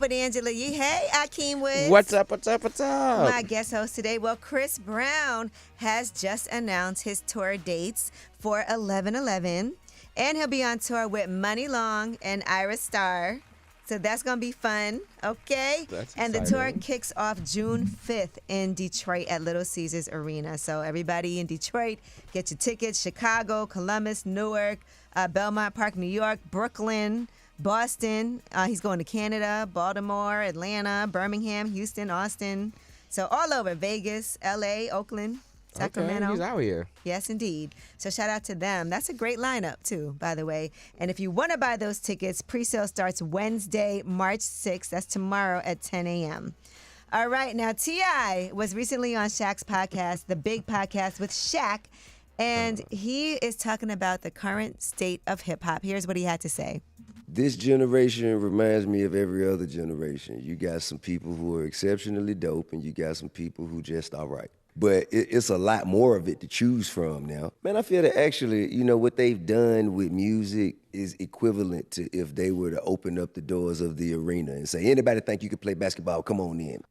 with Angela Yee. Hey, Akeem Woods. What's up, what's up, what's up? My guest host today. Well, Chris Brown has just announced his tour dates for 11/11, and he'll be on tour with Money Long and Ira Star. So that's going to be fun, okay? That's and exciting. the tour kicks off June 5th in Detroit at Little Caesars Arena. So everybody in Detroit, get your tickets. Chicago, Columbus, Newark, Belmont Park, New York, Brooklyn, Boston. He's going to Canada, Baltimore, Atlanta, Birmingham, Houston, Austin. So all over, Vegas, L.A., Oakland, Sacramento. Okay, he's out here. Yes, indeed. So shout out to them. That's a great lineup, too, by the way. And if you want to buy those tickets, pre-sale starts Wednesday, March 6th. That's tomorrow at 10 a.m. All right. Now, T.I. was recently on Shaq's podcast, The Big Podcast with Shaq, and he is talking about the current state of hip-hop. Here's what he had to say. This generation reminds me of every other generation. You got some people who are exceptionally dope, and you got some people who just all right. But it's a lot more of it to choose from now. Man, I feel that actually, what they've done with music is equivalent to if they were to open up the doors of the arena and say, anybody think you can play basketball, come on in.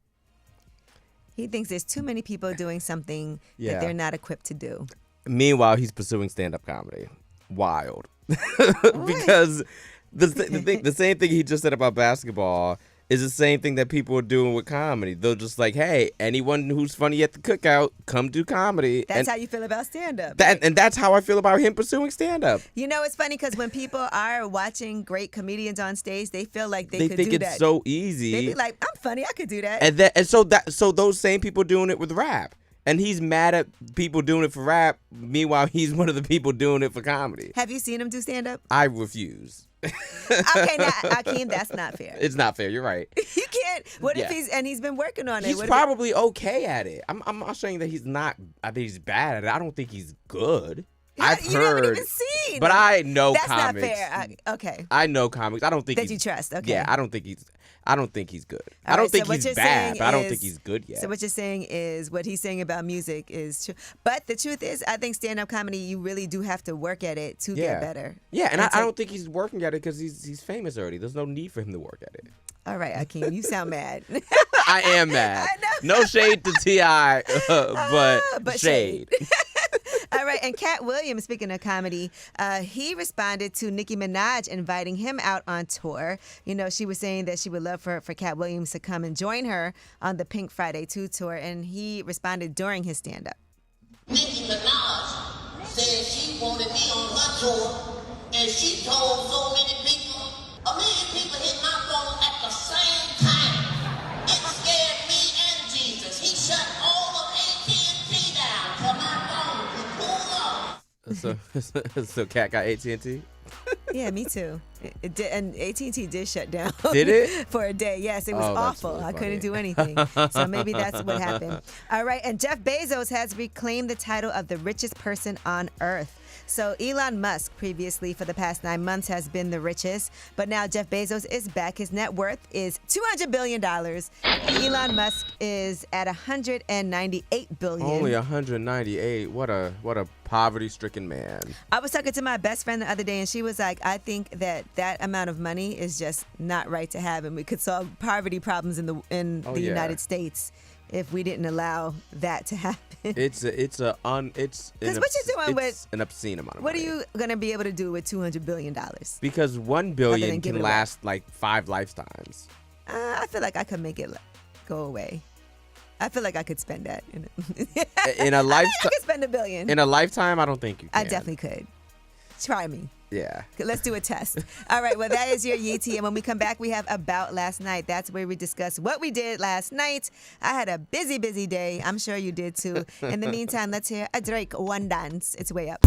He thinks there's too many people doing something that they're not equipped to do. Meanwhile, he's pursuing stand-up comedy. Wild. Because the same thing he just said about basketball is the same thing that people are doing with comedy. They're just like, hey, anyone who's funny at the cookout, come do comedy. That's how you feel about stand-up. And that's how I feel about him pursuing stand-up. It's funny because when people are watching great comedians on stage, they feel like they could do that. They think it's so easy. They be like, I'm funny, I could do that. And so those same people doing it with rap. And he's mad at people doing it for rap. Meanwhile, he's one of the people doing it for comedy. Have you seen him do stand-up? I refuse. Okay, now, Akeem, that's not fair. It's not fair. You're right. You can't. What if he's been working on it? He's probably okay at it. I'm not saying that he's not. I think he's bad at it. I don't think he's good. I've heard. You haven't even seen. But I know that's comics. That's not fair. Okay. I know comics. I don't think that you trust. Okay. Yeah, I don't think he's good. All I don't right, think so he's bad, but I don't think he's good yet. So what you're saying is what he's saying about music is true. But the truth is, I think stand-up comedy, you really do have to work at it to get better. Yeah, and I don't think he's working at it because he's famous already. There's no need for him to work at it. All right, Akeem, you sound mad. I am mad. I know. No shade to T.I., but shade. All right, and Katt Williams, speaking of comedy, he responded to Nicki Minaj inviting him out on tour. She was saying that she would love for Katt Williams to come and join her on the Pink Friday 2 tour, and he responded during his stand-up. Nicki Minaj said she wanted me on her tour, and she told so many people, 1 million people hit my phone at the same time. It scared me and Jesus. He shut all of AT&T down to my phone. He pulled off. So Katt got AT&T? Yeah, me too. It did, and AT&T did shut down. Did it? For a day. Yes, it was awful. Really I couldn't do anything. So maybe that's what happened. All right, and Jeff Bezos has reclaimed the title of the richest person on Earth. So Elon Musk, previously for the past 9 months, has been the richest, but now Jeff Bezos is back. His net worth is $200 billion. Elon Musk is at $198 billion. Only 198. What a poverty-stricken man. I was talking to my best friend the other day, and she was like, I think that amount of money is just not right to have, and we could solve poverty problems in the United States if we didn't allow that to happen. It's an obscene amount of money. What are you gonna be able to do with $200 billion? Because $1 billion can last like 5 lifetimes. I feel like I could make it go away. I feel like I could spend that in a lifetime. I could spend $1 billion in a lifetime. I don't think you can. I definitely could. Try me. Yeah. Let's do a test. All right. Well, that is your Yeetie. And when we come back, we have About Last Night. That's where we discuss what we did last night. I had a busy, busy day. I'm sure you did too. In the meantime, let's hear a Drake One Dance. It's way up.